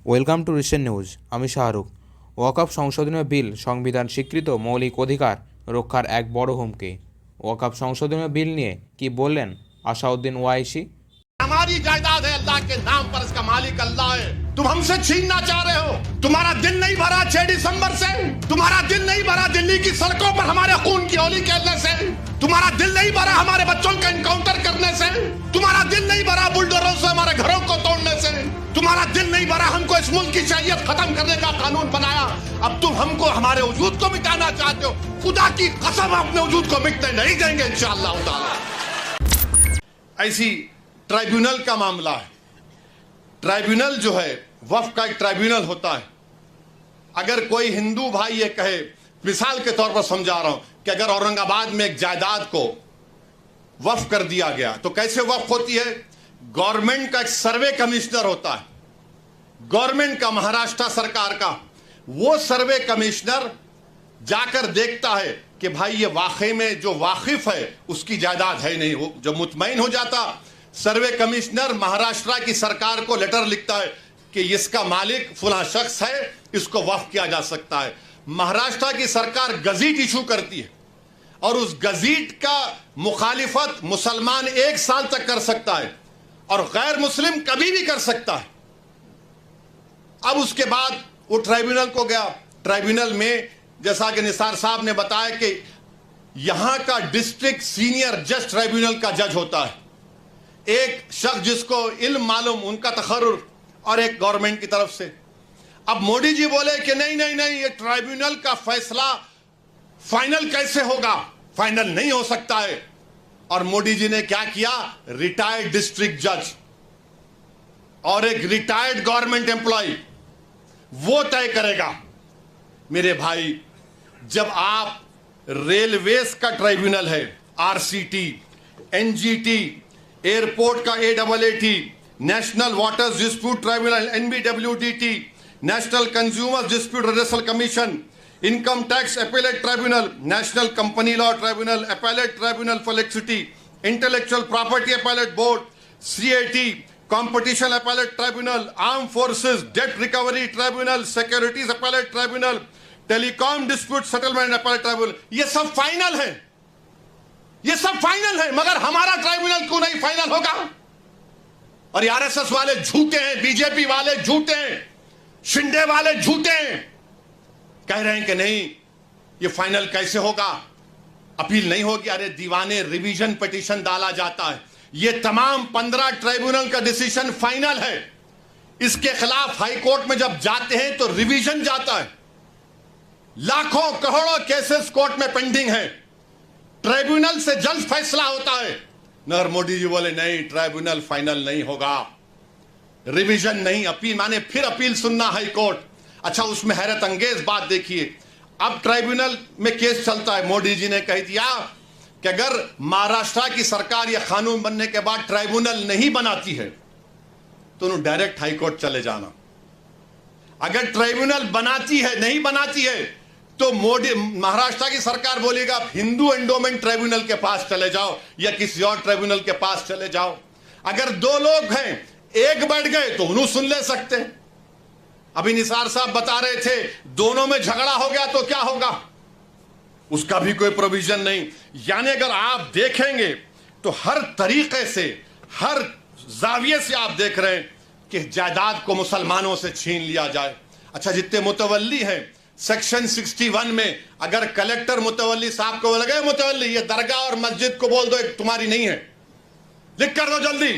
Welcome to recent news. আমি শাহরুখ। ওয়াকফ সংশোধনী বিল সংবিধান স্বীকৃত মৌলিক অধিকার রক্ষার এক বড় হুমকি। ওয়াকফ সংশোধনী বিল নিয়ে কি বললেন আসাউদ্দিন ওয়াইসি? हमारी जायदाद है, अल्लाह के नाम पर इसका मालिक अल्लाह है। तुम हमसे छीनना चाह रहे हो। तुम्हारा दिल नहीं भरा 6 दिसंबर से, तुम्हारा दिल नहीं भरा दिल्ली की सड़कों पर हमारे खून की होली खेलने से, तुम्हारा दिल नहीं भरा हमारे बच्चों का इनकाउंटर करने से, तुम्हारा दिल नहीं भरा बुलडोजरों से हमारे घरों को तोड़ने से, तुम्हारा दिल नहीं भरा हमको इस मुल्क की शरीयत खत्म करने का कानून बनाया। अब तुम हमको हमारे वजूद को मिटाना चाहते हो। खुदा की कसम अपने वजूद को मिटने नहीं देंगे इंशाअल्लाह ताला। ऐसी ट्राइब्यूनल का मामला है। ट्राइब्यूनल जो है वक्फ का एक ट्राइब्यूनल होता है। अगर कोई हिंदू भाई ये कहे, मिसाल के तौर पर समझा रहा हूं कि अगर औरंगाबाद में एक जायदाद को वक्फ कर दिया गया तो कैसे वक्फ होती है? गवर्नमेंट का एक सर्वे कमिश्नर होता है, गवर्नमेंट का, महाराष्ट्र सरकार का। वो सर्वे कमिश्नर जाकर देखता है कि भाई ये वाकई में जो वाकिफ है उसकी जायदाद है नहीं। वो जब मुतमईन हो जाता, सर्वे कमिश्नर महाराष्ट्र की सरकार को लेटर लिखता है कि इसका मालिक फला शख्स है, इसको वक्फ किया जा सकता है। महाराष्ट्र की सरकार गजीट इशू करती है और उस गजीट का मुखालिफत मुसलमान 1 साल तक कर सकता है और गैर मुस्लिम कभी भी कर सकता है। अब उसके बाद वो ट्राइब्यूनल को गया। ट्राइब्यूनल में जैसा कि निसार साहब ने बताया कि यहां का डिस्ट्रिक्ट सीनियर जज ट्राइब्यूनल का जज होता है, एक शख्स जिसको इल्म मालूम, उनका तखर्रुर, और एक गवर्नमेंट की तरफ से। अब मोदी जी बोले कि नहीं नहीं नहीं, ये ट्राइब्यूनल का फैसला फाइनल कैसे होगा? फाइनल नहीं हो सकता है। और मोदी जी ने क्या किया? रिटायर्ड डिस्ट्रिक्ट जज और एक रिटायर्ड गवर्नमेंट एम्प्लॉय वो तय करेगा। मेरे भाई, जब आप रेलवेज का ट्राइब्यूनल है, आरसीटी, एनजीटी, एयरपोर्ट का AAAT, national waters dispute tribunal NBWDT, national consumer dispute redressal commission, income tax appellate tribunal, national company law tribunal, appellate tribunal for electricity, intellectual property appellate board, CAT, competition appellate tribunal, arm forces date recovery tribunal, securities appellate tribunal, telecom dispute settlement appellate tribunal. ये सब final है, ये सब final है, मगर हमारा tribunal क्यों नहीं फाइनल होगा? और RSS वाले झूठे हैं, बीजेपी वाले झूठे हैं, शिंदे वाले झूठे हैं, कह रहे हैं कि नहीं ये फाइनल कैसे होगा, अपील नहीं होगी। अरे दीवाने, रिवीजन पिटीशन डाला जाता है। ये तमाम 15 ट्राइब्यूनल का डिसीजन फाइनल है। इसके खिलाफ हाई कोर्ट में जब जाते हैं तो रिवीजन जाता है। लाखों करोड़ों केसेस कोर्ट में पेंडिंग है, ट्राइब्यूनल से जल्द फैसला होता है। मगर मोदी जी बोले नहीं, ट्राइब्यूनल फाइनल नहीं होगा, रिवीजन नहीं, अपील माने फिर अपील सुनना हाई कोर्ट। अच्छा, उसमें हैरत अंगेज बात देखिए, अब ट्राइब्यूनल में केस चलता है। मोदी जी ने कह दिया कि अगर महाराष्ट्र की सरकार यह कानून बनने के बाद ट्राइब्यूनल नहीं बनाती है तो उन्हें डायरेक्ट हाई कोर्ट चले जाना। अगर ट्राइब्यूनल बनाती है, नहीं बनाती है, तो मोदी, महाराष्ट्र की सरकार बोलेगा आप हिंदू एंडोमेंट ट्राइब्यूनल के पास चले जाओ या किसी और ट्राइब्यूनल के पास चले जाओ। अगर 2 लोग हैं, एक बैठ गए तो उन्हें सुन ले सकते हैं। अभी निसार साहब बता रहे थे दोनों में झगड़ा हो गया तो क्या होगा, उसका भी कोई प्रोविजन नहीं। यानी अगर आप देखेंगे तो हर तरीके से, हर जाविये से आप देख रहे हैं कि जायदाद को मुसलमानों से छीन लिया जाए। अच्छा, जितने मुतवल्ली हैं, सेक्शन 61 में अगर कलेक्टर मुतवल्ली साहब को लगे, मुतवल्ली ये दरगाह और मस्जिद को बोल दो एक तुम्हारी नहीं है, लिख कर दो जल्दी।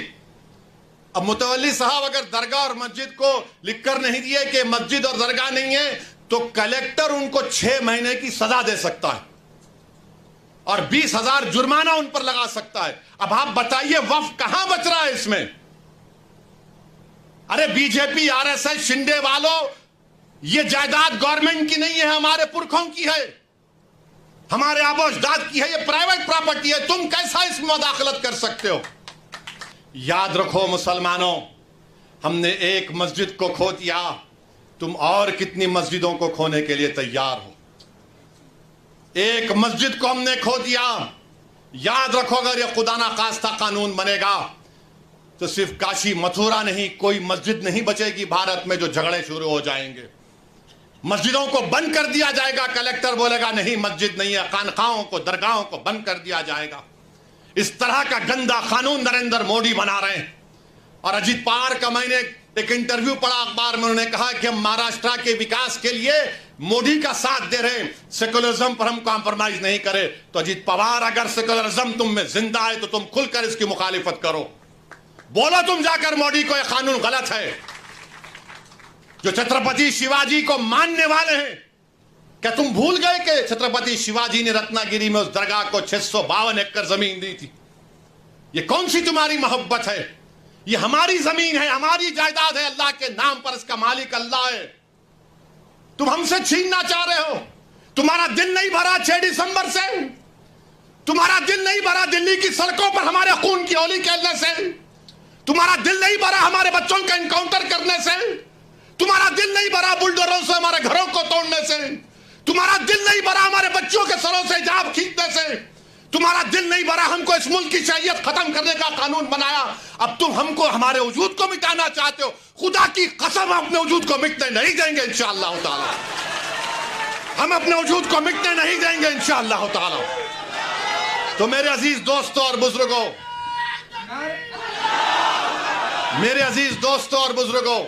अब मुतवल्ली साहब अगर दरगाह और मस्जिद को लिख कर नहीं दिए कि मस्जिद और दरगाह नहीं है, तो कलेक्टर उनको 6 महीने की सजा दे सकता है और 20,000 जुर्माना उन पर लगा सकता है। अब आप बताइए वक्फ कहां बच रहा है इसमें? अरे बीजेपी, RSS, शिंदे वालों, ये जायदाद गवर्नमेंट की नहीं है, हमारे पुरखों की है, हमारे आबो अजदाद की है, ये प्राइवेट प्रॉपर्टी है। तुम कैसा इसमें मुदाखलत कर सकते हो? याद रखो मुसलमानों, हमने एक मस्जिद को खो दिया, तुम और कितनी मस्जिदों को खोने के लिए तैयार हो? एक मस्जिद को हमने खो दिया। याद रखो, अगर ये खुदा ना खास्ता कानून बनेगा तो सिर्फ काशी मथुरा नहीं, कोई मस्जिद नहीं बचेगी भारत में जो झगड़े शुरू हो जाएंगे। मस्जिदों को बंद कर दिया जाएगा, कलेक्टर बोलेगा नहीं मस्जिद नहीं है, खानकाहों को, दरगाहों को बंद कर दिया जाएगा। इस तरह का गंदा कानून नरेंद्र मोदी बना रहे हैं। और अजीत पवार का मैंने एक इंटरव्यू पढ़ा अखबार में, उन्होंने कहा कि हम महाराष्ट्र के विकास के लिए मोदी का साथ दे रहे हैं, सेकुलरिज्म पर हम कॉम्प्रोमाइज नहीं करे। तो अजीत पवार, अगर सेकुलरिज्म तुम में जिंदा है तो तुम खुलकर इसकी मुखालिफत करो, बोलो तुम जाकर मोदी को यह कानून गलत है। जो छत्रपति शिवाजी को मानने वाले हैं, क्या तुम भूल गए कि छत्रपति शिवाजी ने रत्नागिरी में उस दरगाह को 652 एकड़ जमीन दी थी? ये कौन सी तुम्हारी मोहब्बत है? ये हमारी जमीन है, हमारी जायदाद है, अल्लाह के नाम पर इसका मालिक अल्लाह है। तुम हमसे छीनना चाह रहे हो। तुम्हारा दिल नहीं भरा 6 दिसंबर से? तुम्हारा दिल नहीं भरा दिल्ली की सड़कों पर हमारे खून की होली खेलने से? तुम्हारा दिल नहीं भरा हमारे बच्चों का एनकाउंटर करने से? तुम्हारा दिल नहीं भरा बुलडोजरों से हमारे घरों को तोड़ने से? तुम्हारा दिल नहीं भरा हमारे बच्चों के सरों से हिजाब खींचने से? तुम्हारा दिल नहीं भरा हमको इस मुल्क की शरीयत खत्म करने का कानून बनाया? अब तुम हमको, हमारे वजूद को मिटाना चाहते हो। खुदा की कसम अपने वजूद को मिटने नहीं देंगे इंशाअल्लाह ताला। हम अपने वजूद को मिटने नहीं देंगे इंशाअल्लाह ताला। तो मेरे अजीज दोस्तों और बुजुर्गों, मेरे अजीज दोस्तों और बुजुर्गों,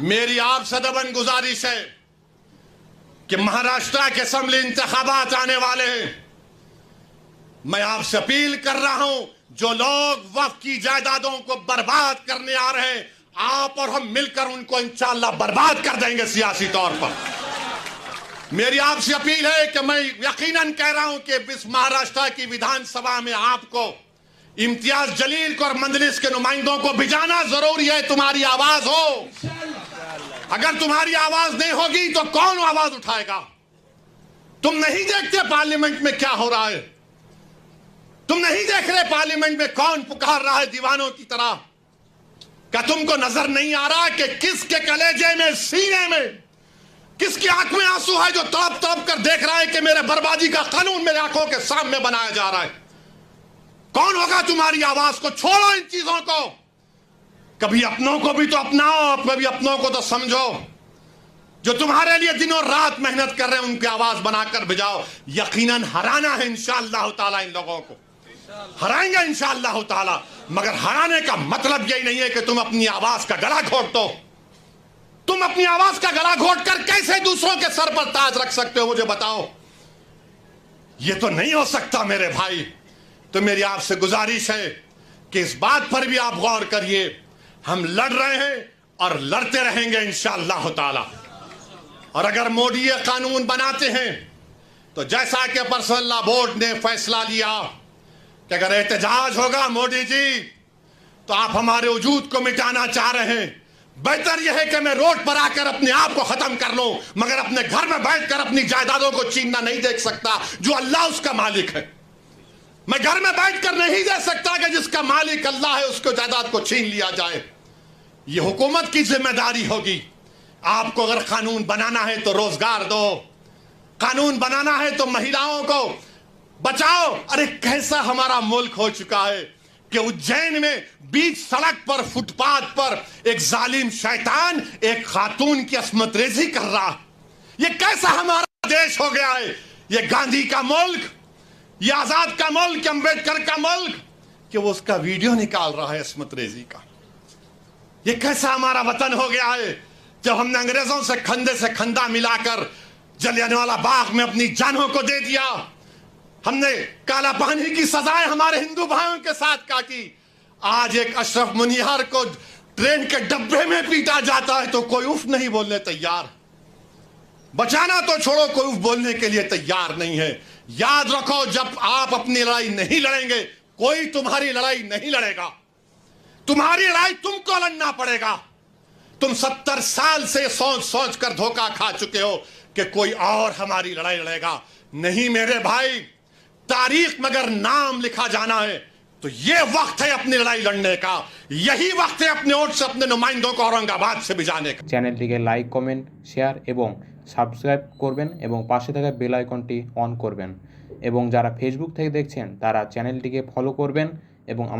मेरी आपसे दबन गुजारिश है कि महाराष्ट्र के असेंबली इंतखाबात आने वाले हैं। मैं आपसे अपील कर रहा हूं, जो लोग वक्फ की जायदादों को बर्बाद करने आ रहे हैं, आप और हम मिलकर उनको इंशाअल्लाह बर्बाद कर देंगे सियासी तौर पर। मेरी आपसे अपील है कि मैं यकीनन कह रहा हूं कि इस महाराष्ट्र की विधानसभा में आपको इम्तियाज जलील को और मंजलिस के नुमाइंदों को भिजाना जरूरी है। तुम्हारी आवाज हो, अगर तुम्हारी आवाज नहीं होगी तो कौन आवाज उठाएगा? तुम नहीं देखते पार्लियामेंट में क्या हो रहा है? तुम नहीं देख रहे पार्लियामेंट में कौन पुकार रहा है दीवानों की तरह? क्या तुमको नजर नहीं आ रहा कि किसके कलेजे में, सीने में, किसकी आंख में आंसू है जो तड़प तड़प कर देख रहा है कि मेरे बर्बादी का कानून मेरे आंखों के सामने बनाया जा रहा है? कौन होगा तुम्हारी आवाज को? छोड़ो इन चीजों को। कभी अपनों को भी तो अपनाओ, कभी अपनों को तो समझो। जो तुम्हारे लिए दिनों रात मेहनत कर रहे हैं उनकी आवाज बनाकर भिजाओ। यकीनन हराना है इंशाअल्लाह ताला, इन लोगों को हराएंगे इंशाअल्लाह ताला। मगर हराने का मतलब यही नहीं है कि तुम अपनी आवाज का गला घोट दो। तुम अपनी आवाज का गला घोट कर कैसे दूसरों के सर पर ताज रख सकते हो, मुझे बताओ? यह तो नहीं हो सकता मेरे भाई। तो मेरी आपसे गुजारिश है कि इस बात पर भी आप गौर करिए। हम लड़ रहे हैं और लड़ते रहेंगे इंशाअल्लाह ताला। और अगर मोदी ये कानून बनाते हैं तो जैसा कि पर्सनल लॉ बोर्ड ने फैसला लिया कि अगर एहतजाज होगा मोदी जी तो आप हमारे वजूद को मिटाना चाह रहे हैं, बेहतर यह है कि मैं रोड पर आकर अपने आप को खत्म कर लूं, मगर अपने घर में बैठकर अपनी जायदादों को छीनना नहीं देख सकता जो अल्लाह उसका मालिक है। मैं घर में बैठकर नहीं दे सकता कि जिसका मालिक अल्लाह है उसको जायदाद को छीन लिया जाए। यह हुकूमत की जिम्मेदारी होगी। आपको अगर कानून बनाना है तो रोजगार दो, कानून बनाना है तो महिलाओं को बचाओ। अरे कैसा हमारा मुल्क हो चुका है कि उज्जैन में बीच सड़क पर, फुटपाथ पर एक जालिम शैतान एक खातून की अस्मत रेजी कर रहा। ये कैसा हमारा देश हो गया है? ये गांधी का मुल्क, ये आजाद का मुल्क, अंबेडकर का मुल्क, कि वो उसका वीडियो निकाल रहा है अस्मत रेजी का। ये कैसा हमारा वतन हो गया है जब हमने अंग्रेजों से खंदा मिलाकर जलियांवाला बाग में अपनी जानों को दे दिया। हमने काला पानी की सजाएं हमारे हिंदू भाइयों के साथ काटी। आज एक अशरफ मुनियार को ट्रेन के डब्बे में पीटा जाता है तो कोई उफ नहीं बोलने तैयार। बचाना तो छोड़ो, कोई उफ बोलने के लिए तैयार नहीं है। याद रखो, जब आप अपनी लड़ाई नहीं लड़ेंगे कोई तुम्हारी लड़ाई नहीं लड़ेगा। तुम्हारी लड़ाई तुमको लड़ना पड़ेगा। तुम 70 साल से सोच सोच कर धोखा खा चुके हो कि कोई और हमारी लड़ाई लड़ेगा। नहीं मेरे भाई, तारीख में अगर नाम लिखा जाना है तो यह वक्त है अपनी लड़ाई लड़ने का। यही वक्त है अपने वोट से अपने नुमाइंदों को औरंगाबाद से भिजाने का। চ্যানেলটিকে লাইক, কমেন্ট, শেয়ার এবং সাবস্ক্রাইব করবেন এবং পাশে থাকা বেল আইকনটি অন করবেন। এবং যারা ফেসবুক থেকে দেখছেন তারা চ্যানেলটিকে ফলো করবেন এবং